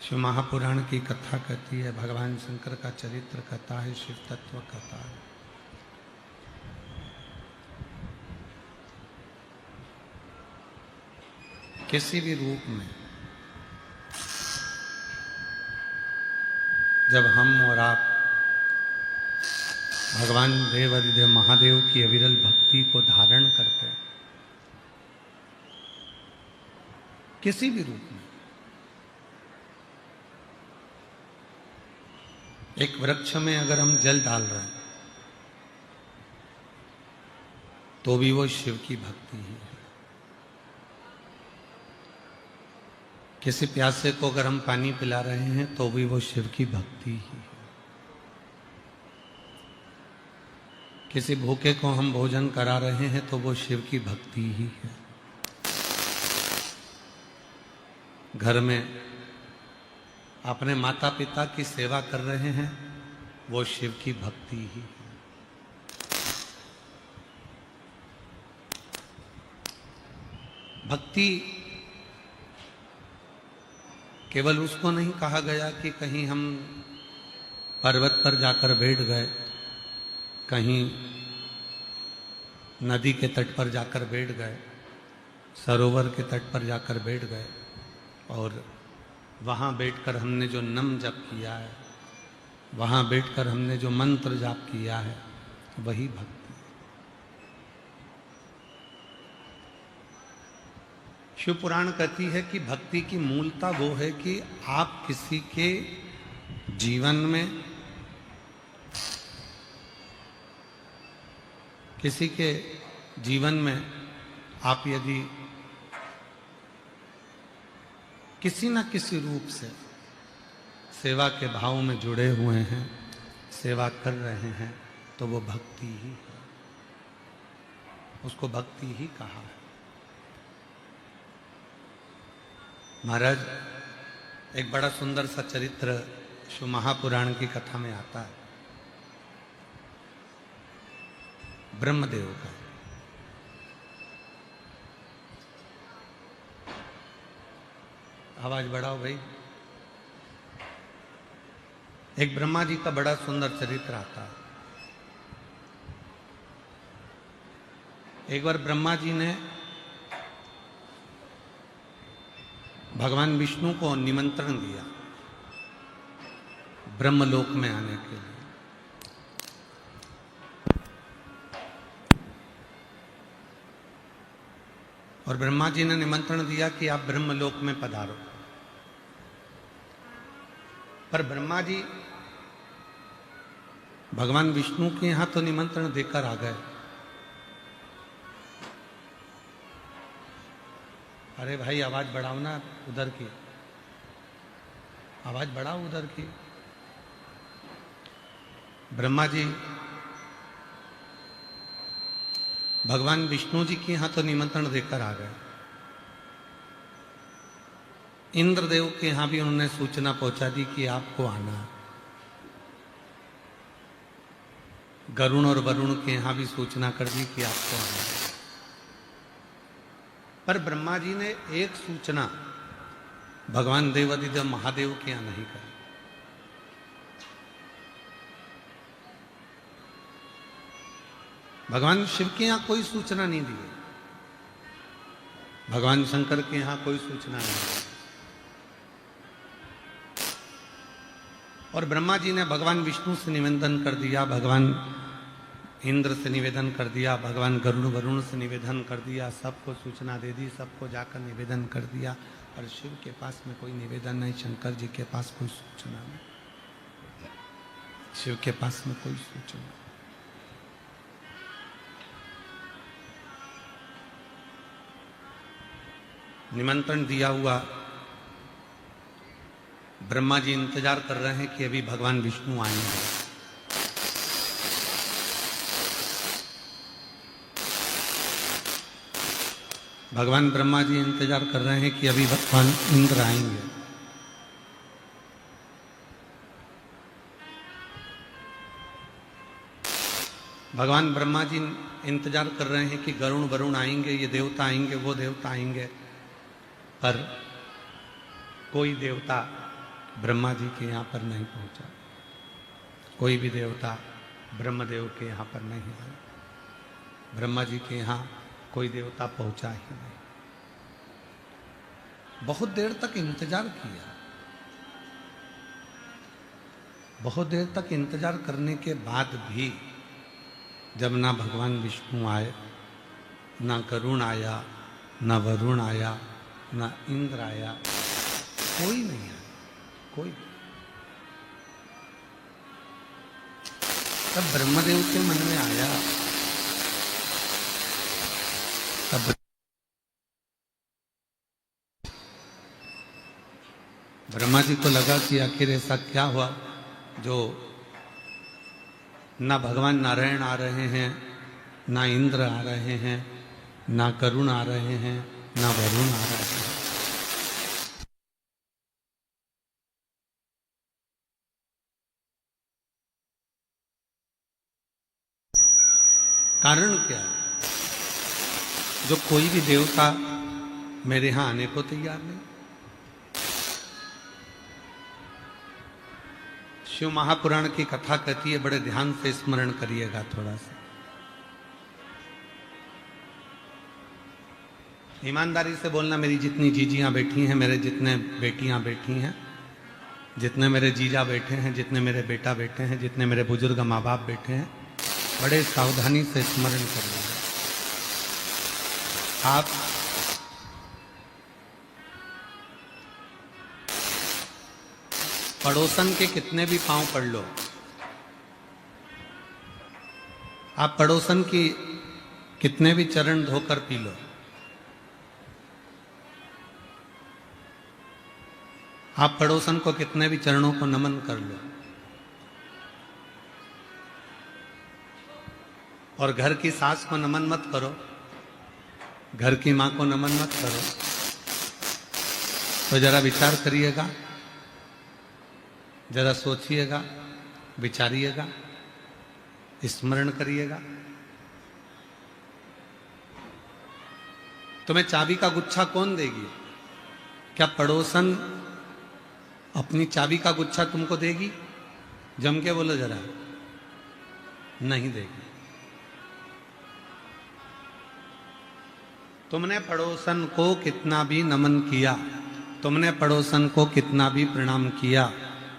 शिव महापुराण की कथा कहती है, भगवान शंकर का चरित्र कथा है, शिव तत्व कथा है। किसी भी रूप में जब हम और आप भगवान देवाधिदेव महादेव की अविरल भक्ति को धारण करते हैं, किसी भी रूप में, एक वृक्ष में अगर हम जल डाल रहे हैं तो भी वो शिव की भक्ति ही है। किसी प्यासे को अगर हम पानी पिला रहे हैं तो भी वो शिव की भक्ति ही है। किसी भूखे को हम भोजन करा रहे हैं तो वो शिव की भक्ति ही है। घर में अपने माता पिता की सेवा कर रहे हैं, वो शिव की भक्ति ही है। भक्ति केवल उसको नहीं कहा गया कि कहीं हम पर्वत पर जाकर बैठ गए, कहीं नदी के तट पर जाकर बैठ गए, सरोवर के तट पर जाकर बैठ गए और वहाँ बैठकर हमने जो नाम जप किया है, वहाँ बैठकर हमने जो मंत्र जाप किया है, वही भक्ति। शिव पुराण कहती है कि भक्ति की मूलता वो है कि आप किसी के जीवन में, किसी के जीवन में आप यदि किसी न किसी रूप से सेवा के भाव में जुड़े हुए हैं, सेवा कर रहे हैं, तो वो भक्ति ही है। उसको भक्ति ही कहा है। महाराज, एक बड़ा सुंदर सा चरित्र शिव महापुराण की कथा में आता है, ब्रह्मदेव का। आवाज बढ़ाओ भाई। एक ब्रह्मा जी का बड़ा सुंदर चरित्र आता है। एक बार ब्रह्मा जी ने भगवान विष्णु को निमंत्रण दिया ब्रह्मलोक में आने के लिए। और ब्रह्मा जी ने निमंत्रण दिया कि आप ब्रह्मलोक में पधारो। पर ब्रह्मा जी भगवान विष्णु के यहां तो निमंत्रण देकर आ गए। अरे भाई, आवाज बढ़ाओ ना उधर की, आवाज बढ़ाओ उधर की। ब्रह्मा जी भगवान विष्णु जी के यहां तो निमंत्रण देकर आ गए। इंद्रदेव के यहां भी उन्होंने सूचना पहुंचा दी कि आपको आना है। गरुण और वरुण के यहां भी सूचना कर दी कि आपको आना है। पर ब्रह्मा जी ने एक सूचना भगवान देवाधिदेव महादेव के यहां नहीं करी। भगवान शिव के यहां कोई सूचना नहीं दी, भगवान शंकर के यहां कोई सूचना नहीं दी। और ब्रह्मा जी ने भगवान विष्णु से निवेदन कर दिया, भगवान इंद्र से निवेदन कर दिया, भगवान गरुड़ वरुण से निवेदन कर दिया, सबको सूचना दे दी, सबको जाकर निवेदन कर दिया। और शिव के पास में कोई निवेदन नहीं, शंकर जी के पास कोई सूचना नहीं, शिव के पास में कोई सूचना। निमंत्रण दिया हुआ ब्रह्मा जी इंतजार कर रहे हैं कि अभी भगवान विष्णु आएंगे। भगवान ब्रह्मा जी इंतजार कर रहे हैं कि अभी भगवान इंद्र आएंगे। भगवान ब्रह्मा जी इंतजार कर रहे हैं कि गरुण वरुण आएंगे, ये देवता आएंगे, वो देवता आएंगे। पर कोई देवता ब्रह्मा जी के यहाँ पर नहीं पहुंचा। कोई भी देवता ब्रह्मदेव के यहाँ पर नहीं है। ब्रह्मा जी के यहाँ कोई देवता पहुंचा ही नहीं। बहुत देर तक इंतजार किया। बहुत देर तक इंतजार करने के बाद भी जब ना भगवान विष्णु आए, ना गरुण आया, ना वरुण आया, ना इंद्र आया, कोई नहीं आया, कोई। तब ब्रह्मदेव के मन में आया, तब ब्रह्मा जी को लगा कि आखिर ऐसा क्या हुआ जो ना भगवान नारायण आ रहे हैं, ना इंद्र आ रहे हैं, ना करुण आ रहे हैं, ना वरुण आ रहे हैं। कारण क्या है? जो कोई भी देवता मेरे यहां आने को तैयार नहीं। शिव महापुराण की कथा कहती है, बड़े ध्यान से स्मरण करिएगा थोड़ा सा। ईमानदारी से बोलना, मेरी जितनी जीजियां बैठी हैं, मेरे जितने बेटियां बैठी हैं, जितने मेरे जीजा बैठे हैं, जितने मेरे बेटा बैठे हैं, जितने मेरे बुजुर्ग माँ बाप बैठे हैं, बड़े सावधानी से स्मरण करिएगा। आप पड़ोसन के कितने भी पांव पड़ लो, आप पड़ोसन की कितने भी चरण धोकर पी लो, आप पड़ोसन को कितने भी चरणों को नमन कर लो, और घर की सास को नमन मत करो, घर की मां को नमन मत करो, तो जरा विचार करिएगा, जरा सोचिएगा, विचारिएगा, स्मरण करिएगा। तुम्हें चाबी का गुच्छा कौन देगी? क्या पड़ोसन अपनी चाबी का गुच्छा तुमको देगी? जम के बोलो जरा, नहीं देगी। तुमने पड़ोसन को कितना भी नमन किया, तुमने पड़ोसन को कितना भी प्रणाम किया,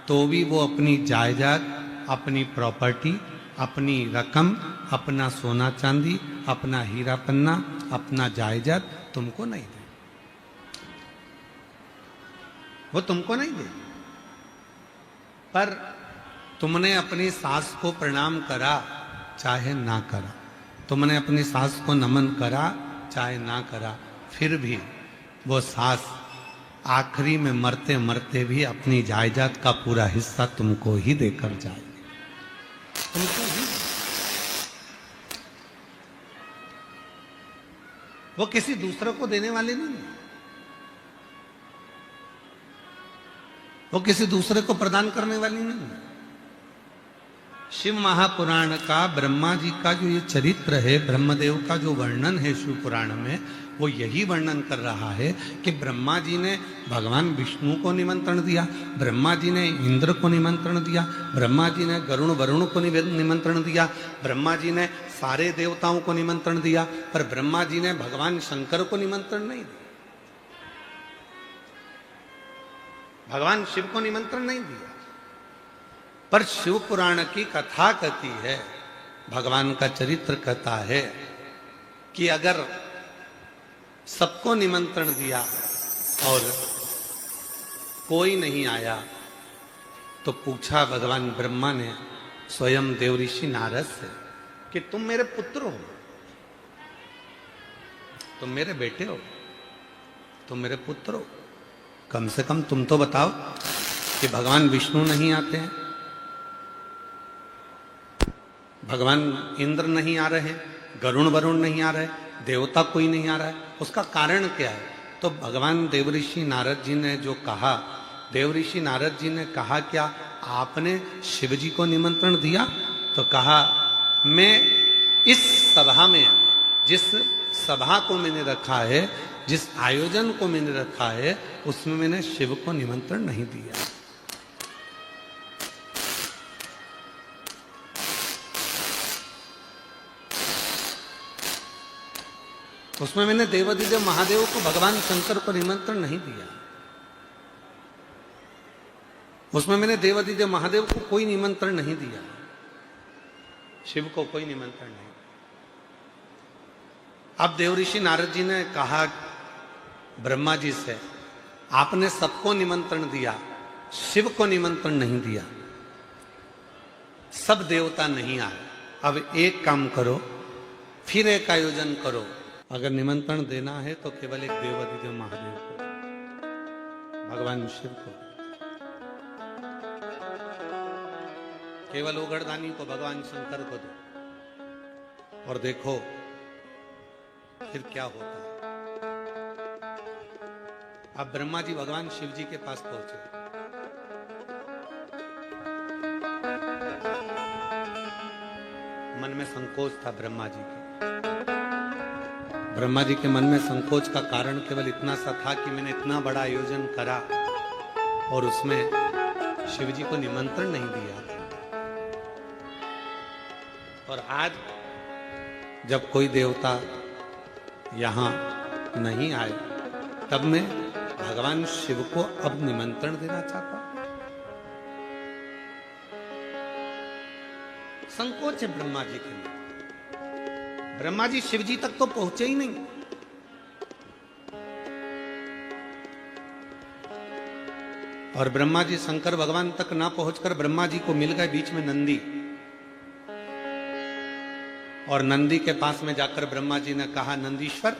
तो भी वो अपनी जायदाद, अपनी प्रॉपर्टी, अपनी रकम, अपना सोना चांदी, अपना हीरा पन्ना, अपना जायदाद तुमको नहीं दे। वो तुमको नहीं दे। पर तुमने अपनी सास को प्रणाम करा चाहे ना करा, तुमने अपनी सास को नमन करा चाहे ना करा, फिर भी वो सास आखिरी में मरते मरते भी अपनी जायदाद का पूरा हिस्सा तुमको ही देकर जाएगी, तुमको ही। वो किसी दूसरे को देने वाले नहीं है, वो किसी दूसरे को प्रदान करने वाली नहीं है। शिव महापुराण का ब्रह्मा जी का जो ये चरित्र है, ब्रह्मदेव का जो वर्णन है शिव पुराण में, वो यही वर्णन कर रहा है कि ब्रह्मा जी ने भगवान विष्णु को निमंत्रण दिया, ब्रह्मा जी ने इंद्र को निमंत्रण दिया, ब्रह्मा जी ने गरुण वरुण को निमंत्रण दिया, ब्रह्मा जी ने सारे देवताओं को निमंत्रण दिया, पर ब्रह्मा जी ने भगवान शंकर को निमंत्रण नहीं दिया, भगवान शिव को निमंत्रण नहीं दिया। पर शिव पुराण की कथा कहती है, भगवान का चरित्र कहता है कि अगर सबको निमंत्रण दिया और कोई नहीं आया, तो पूछा भगवान ब्रह्मा ने स्वयं देवऋषि नारद से कि तुम मेरे पुत्र हो, तुम मेरे बेटे हो, तुम मेरे पुत्र हो, कम से कम तुम तो बताओ कि भगवान विष्णु नहीं आते हैं, भगवान इंद्र नहीं आ रहे, गरुण वरुण नहीं आ रहे, देवता कोई नहीं आ रहा है, उसका कारण क्या है? तो भगवान देवऋषि नारद जी ने जो कहा, देवऋषि नारद जी ने कहा क्या आपने शिव जी को निमंत्रण दिया? तो कहा मैं इस सभा में, जिस सभा को मैंने रखा है, जिस आयोजन को मैंने रखा है, उसमें मैंने शिव को निमंत्रण नहीं दिया। उसमें मैंने देवादिदेव महादेव को भगवान शंकर को निमंत्रण नहीं दिया। उसमें मैंने देवादिदेव महादेव को कोई निमंत्रण नहीं दिया, शिव को कोई निमंत्रण नहीं। अब देवऋषि नारद जी ने कहा ब्रह्मा जी से, आपने सबको निमंत्रण दिया, शिव को निमंत्रण नहीं दिया, सब देवता नहीं आए। अब एक काम करो, फिर एक आयोजन करो। अगर निमंत्रण देना है तो केवल एक देवादिदेव महादेव को, भगवान शिव को, केवल ओगड़दानी को, भगवान शंकर को दो और देखो फिर क्या होता है। अब ब्रह्मा जी भगवान शिव जी के पास पहुंचे। मन में संकोच था ब्रह्मा जी के। ब्रह्मा जी के मन में संकोच का कारण केवल इतना सा था कि मैंने इतना बड़ा आयोजन करा और उसमें शिव जी को निमंत्रण नहीं दिया। और आज जब कोई देवता यहां नहीं आए, तब मैं भगवान शिव को अब निमंत्रण देना चाहता हूं। संकोच है ब्रह्मा जी के लिए। ब्रह्मा जी शिव जी तक तो पहुंचे ही नहीं। और ब्रह्मा जी शंकर भगवान तक ना पहुंचकर ब्रह्मा जी को मिल गए बीच में नंदी। और नंदी के पास में जाकर ब्रह्मा जी ने कहा, नंदीश्वर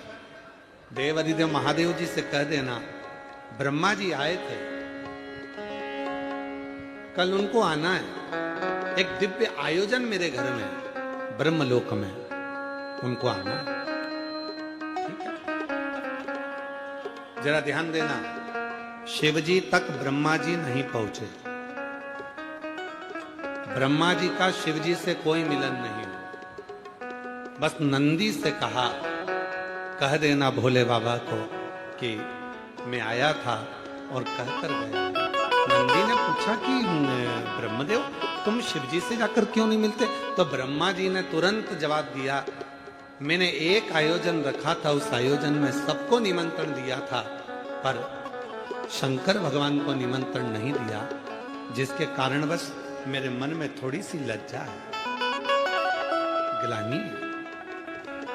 देवादिदेव महादेव जी से कह देना, ब्रह्मा जी आए थे, कल उनको आना है। एक दिव्य आयोजन मेरे घर में, ब्रह्मलोक में, उनको आना है। ठीक है, जरा ध्यान देना, शिव जी तक ब्रह्मा जी नहीं पहुंचे। ब्रह्मा जी का शिव जी से कोई मिलन नहीं हुआ। बस नंदी से कहा, कह देना भोले बाबा को कि मैं आया था, और कहकर गया। नंदी ने पूछा कि ब्रह्मदेव तुम शिव जी से जाकर क्यों नहीं मिलते? तो ब्रह्मा जी ने तुरंत जवाब दिया, मैंने एक आयोजन रखा था, उस आयोजन में सबको निमंत्रण दिया था, पर शंकर भगवान को निमंत्रण नहीं दिया, जिसके कारणवश मेरे मन में थोड़ी सी लज्जा है, ग्लानि है।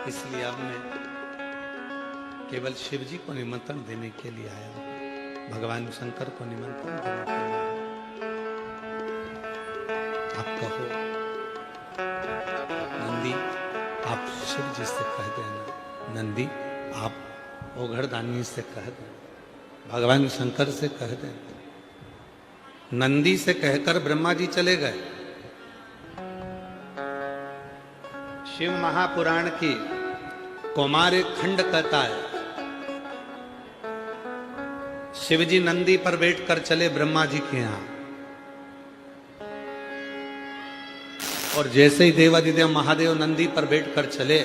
इसलिए अब मैं केवल शिव जी को निमंत्रण देने के लिए आया हूं, भगवान शंकर को निमंत्रण देने के लिए। आप कहो नंदी, आप शिव जी से कह देना, नंदी आप ओघड़दानी से कह देना, भगवान शंकर से कह देना। नंदी से कहकर ब्रह्मा जी चले गए। शिव महापुराण की कौमार एक खंड कहता है, शिव जी नंदी पर बैठकर चले ब्रह्मा जी के यहां, और जैसे ही देवादिदेव महादेव नंदी पर बैठकर चले,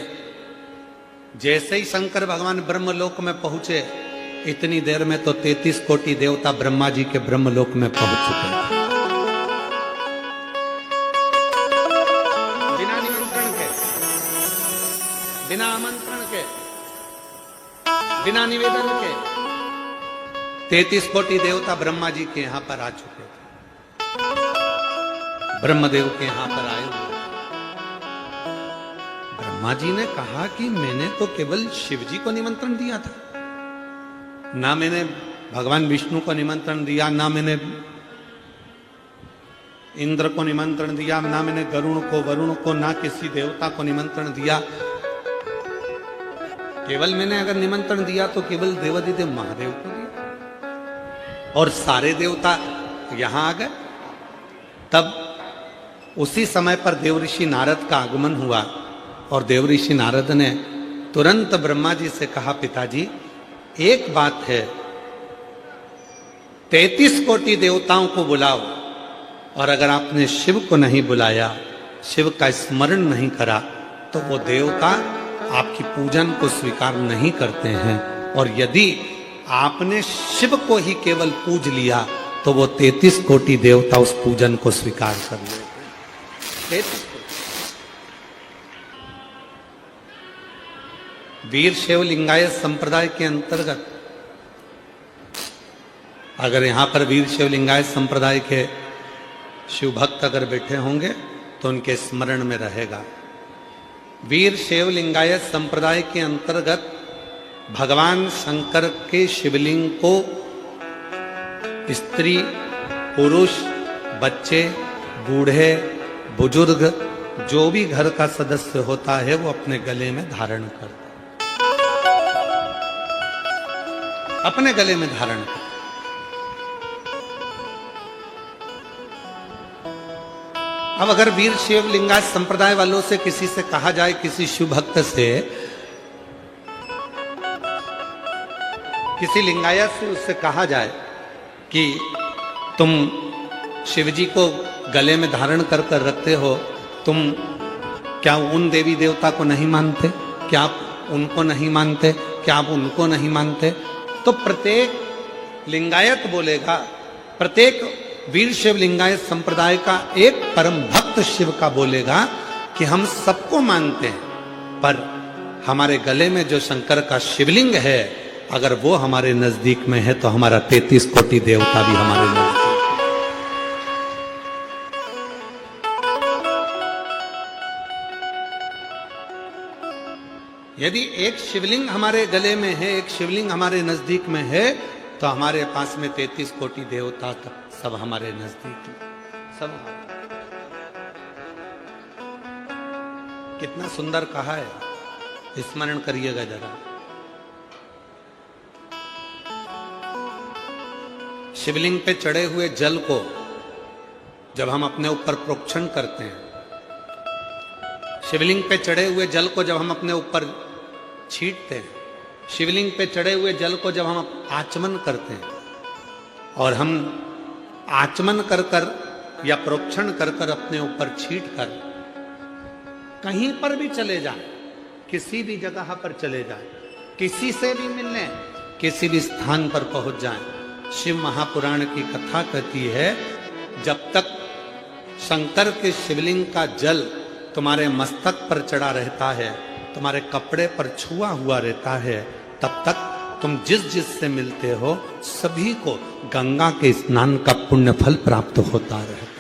जैसे ही शंकर भगवान ब्रह्मलोक में पहुंचे, इतनी देर में तो 33 कोटि देवता ब्रह्मा जी के ब्रह्मलोक में पहुंच चुके थे, बिना निमंत्रण के, बिना आमंत्रण के, बिना निवेदन के। 33 कोटि देवता ब्रह्मा जी के यहां पर आ चुके थे, ब्रह्मदेव के यहां पर आए हुए। ब्रह्मा जी ने कहा कि मैंने तो केवल शिव जी को निमंत्रण दिया था, ना मैंने भगवान विष्णु को निमंत्रण दिया, ना मैंने इंद्र को निमंत्रण दिया, ना मैंने गरुण को, वरुण को, ना किसी देवता को निमंत्रण दिया। केवल मैंने अगर निमंत्रण दिया तो केवल देवादिदेव महादेव को दिया, और सारे देवता यहां आ गए। तब उसी समय पर देवऋषि नारद का आगमन हुआ, और देवऋषि नारद ने तुरंत ब्रह्मा जी से कहा, पिताजी एक बात है, 33 कोटि देवताओं को बुलाओ, और अगर आपने शिव को नहीं बुलाया, शिव का स्मरण नहीं करा, तो वो देवता आपकी पूजन को स्वीकार नहीं करते हैं, और यदि आपने शिव को ही केवल पूज लिया तो वो 33 कोटि देवता उस पूजन को स्वीकार कर लेते। 33 वीर शैव लिंगायत संप्रदाय के अंतर्गत अगर यहां पर वीर शैव लिंगायत संप्रदाय के शिव भक्त अगर बैठे होंगे तो उनके स्मरण में रहेगा। वीर शैव लिंगायत संप्रदाय के अंतर्गत भगवान शंकर के शिवलिंग को स्त्री, पुरुष, बच्चे, बूढ़े, बुजुर्ग, जो भी घर का सदस्य होता है वो अपने गले में धारण करता है, अपने गले में धारण करता। अब अगर वीर शैव लिंगायत संप्रदाय वालों से किसी से कहा जाए, किसी शिव भक्त से, किसी लिंगायत से उससे कहा जाए कि तुम शिवजी को गले में धारण कर कर रखते हो, तुम क्या उन देवी देवता को नहीं मानते? क्या आप उनको नहीं मानते? क्या आप उनको नहीं मानते? तो प्रत्येक लिंगायत बोलेगा, प्रत्येक वीर शैव लिंगायत संप्रदाय का एक परम भक्त शिव का बोलेगा कि हम सबको मानते हैं, पर हमारे गले में जो शंकर का शिवलिंग है अगर वो हमारे नजदीक में है तो हमारा 33 कोटि देवता भी हमारे नजदीक। यदि एक शिवलिंग हमारे गले में है, एक शिवलिंग हमारे नजदीक में है, तो हमारे पास में 33 कोटि देवता सब हमारे नजदीक सब। कितना सुंदर कहा है, स्मरण करिएगा जरा। शिवलिंग पे चढ़े हुए जल को जब हम अपने ऊपर प्रोक्षण करते हैं, शिवलिंग पे चढ़े हुए जल को जब हम अपने ऊपर छींटते हैं, शिवलिंग पे चढ़े हुए जल को जब हम आचमन करते हैं, और हम आचमन कर कर या प्रोक्षण कर कर अपने ऊपर छींट कर कहीं पर भी चले जाएं, किसी भी जगह पर चले जाएं, किसी से भी मिलने, किसी भी स्थान पर पहुंच जाएं, शिव महापुराण की कथा कहती है जब तक शंकर के शिवलिंग का जल तुम्हारे मस्तक पर चढ़ा रहता है, तुम्हारे कपड़े पर छुआ हुआ रहता है, तब तक तुम जिस जिस से मिलते हो सभी को गंगा के स्नान का पुण्य फल प्राप्त होता रहता है।